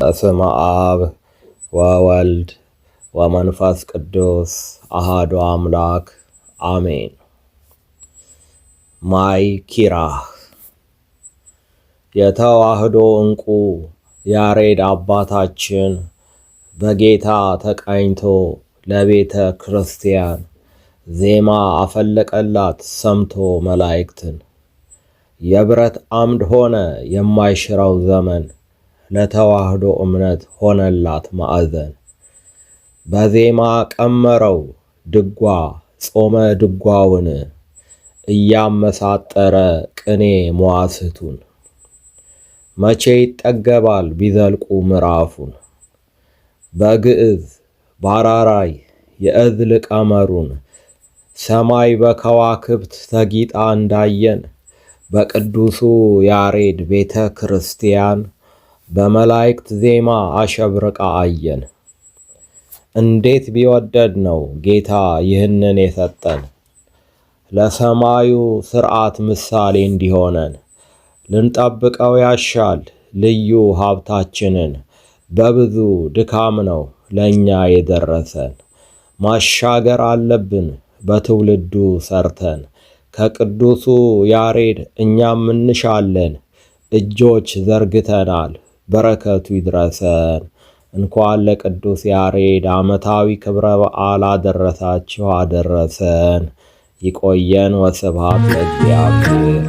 በስመ አብ ወወልድ ወመንፈስ ቅዱስ አሃዱ አምላክ አሜን። ማይ ኪራህ የተዋህዶ ዕንቁ ያሬድ አባታችን በጌታ ተቃኝቶ ለቤተ ክርስቲያን ዜማ አፈለቀላት ሰምቶ መላእክትን። የብረት አምድ ሆነ የማይሽረው ዘመን ለተዋህዶ እምነት ሆነላት ማዕዘን። በዜማ ቀመረው ድጓ ጾመ ድጓውን እያመሳጠረ ቅኔ መዋሥዕቱን። መቼ ይጠገባል ቢዘልቁ ምዕራፉን በግዕዝ ባራራይ የዕዝል ቀመሩን። ሰማይ በከዋክብት ተጊጣ እንዳየን በቅዱሱ ያሬድ ቤተ ክርስቲያን በመላእክት ዜማ አሸብርቃ አየን። እንዴት ቢወደድ ነው ጌታ ይህንን የሰጠን፣ ለሰማዩ ሥርዓት ምሳሌ እንዲሆነን። ልንጠብቀው ያሻል ልዩ ሀብታችንን፣ በብዙ ድካም ነው ለእኛ የደረሰን። ማሻገር አለብን በትውልዱ ሰርተን፣ ከቅዱሱ ያሬድ እኛም እንሻለን። እጆች ዘርግተናል በረከቱ ይድረሰን። እንኳን ለቅዱስ ያሬድ ዓመታዊ ክብረ በዓል አደረሳችሁ አደረሰን። ይቆየን። ወስብሐት ለእግዚአብሔር።